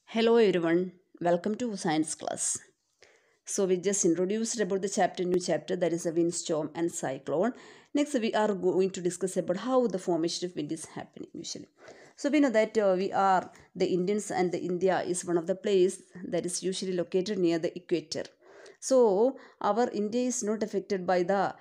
Hello everyone, welcome to science class. So we just introduced about the new chapter, that is a windstorm and cyclone. Next we are going to discuss about how the formation of wind is happening usually. So we know that the Indians and the India is one of the place that is usually located near the equator. So our India is not affected by the,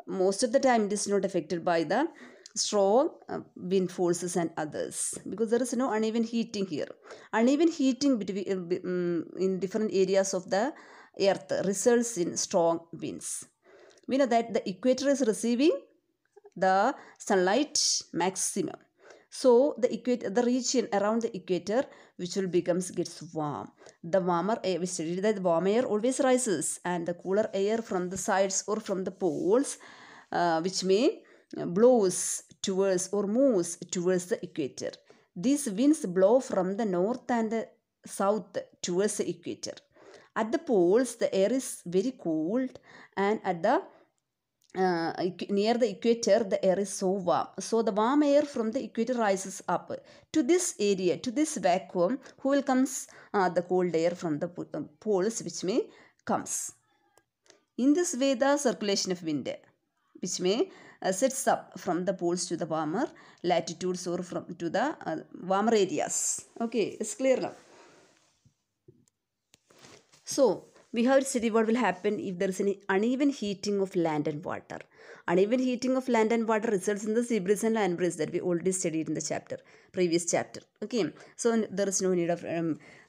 most of the time it is not affected by the strong wind forces and others, because there is no uneven heating here. Uneven heating between in different areas of the earth results in strong winds. We know that the equator is receiving the sunlight maximum. So the region around the equator, which will gets warm. The warmer air, we studied that the warm air always rises, and the cooler air from the sides or from the poles, which may blows towards or moves towards the equator. These winds blow from the north and the south towards the equator. At the poles, the air is very cold, and at the near the equator, the air is so warm. So the warm air from the equator rises up to this area, to this vacuum, who will comes the cold air from the poles, which may comes. In this way, the circulation of wind, which may sets up from the poles to the warmer latitudes or from to the warmer areas. Okay, it's clear now. So, we have studied what will happen if there is any uneven heating of land and water. Uneven heating of land and water results in the sea breeze and land breeze that we already studied in the previous chapter. Okay, so there is no need of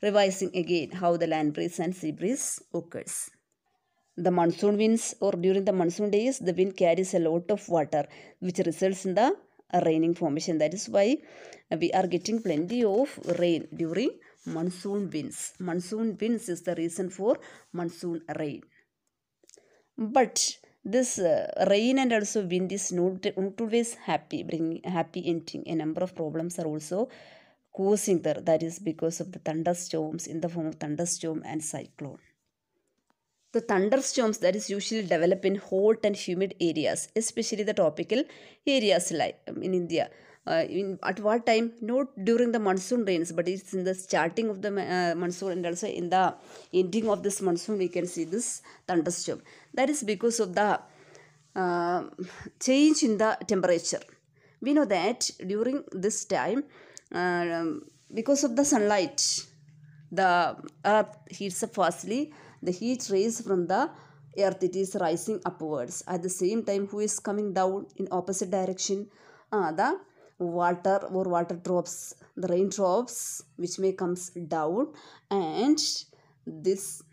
revising again how the land breeze and sea breeze occurs. The monsoon winds, or during the monsoon days, the wind carries a lot of water, which results in the raining formation. That is why we are getting plenty of rain during monsoon winds. Monsoon winds is the reason for monsoon rain. But this rain and also wind is not always happy, bringing happy ending. A number of problems are also causing there. That is because of the thunderstorms in the form of thunderstorm and cyclone. The thunderstorms that is usually develop in hot and humid areas, especially the tropical areas like in India. At what time? Not during the monsoon rains, but it's in the starting of the monsoon, and also in the ending of this monsoon we can see this thunderstorm. That is because of the uh, change in the temperature. We know that during this time, because of the sunlight, the earth heats up fastly. The heat rays from the earth, it is rising upwards. At the same time, who is coming down in opposite direction? The water or water drops, the raindrops, which may comes down, and this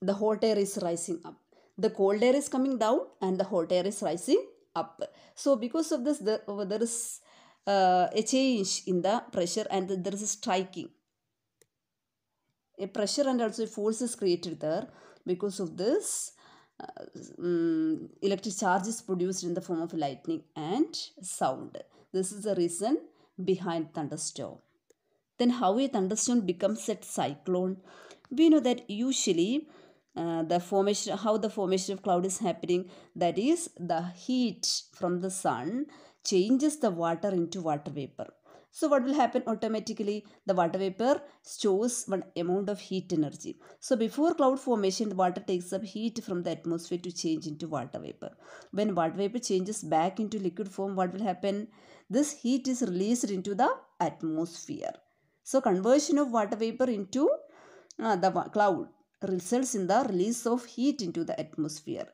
the hot air is rising up. The cold air is coming down, and the hot air is rising up. So because of this, there is a change in the pressure, and there is a striking. A pressure and also a force is created there. Because of this, electric charge is produced in the form of lightning and sound. This is the reason behind thunderstorm. Then how a thunderstorm becomes a cyclone? We know that usually how the formation of cloud is happening, that is the heat from the sun changes the water into water vapor. So what will happen automatically? The water vapor stores one amount of heat energy. So before cloud formation, the water takes up heat from the atmosphere to change into water vapor. When water vapor changes back into liquid form, what will happen? This heat is released into the atmosphere. So conversion of water vapor into the cloud results in the release of heat into the atmosphere.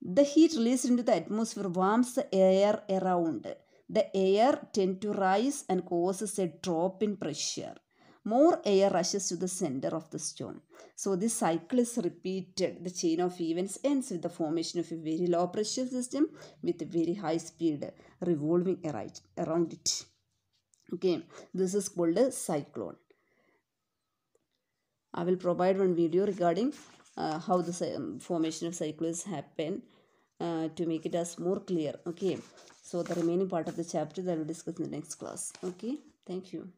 The heat released into the atmosphere warms the air around. The air tends to rise and causes a drop in pressure. More air rushes to the center of the storm. So this cycle is repeated. The chain of events ends with the formation of a very low pressure system with a very high speed revolving around it. Okay, this is called a cyclone. I will provide one video regarding how the formation of cyclones happen to make it as more clear. Okay, so the remaining part of the chapter that I will discuss in the next class. Okay, thank you.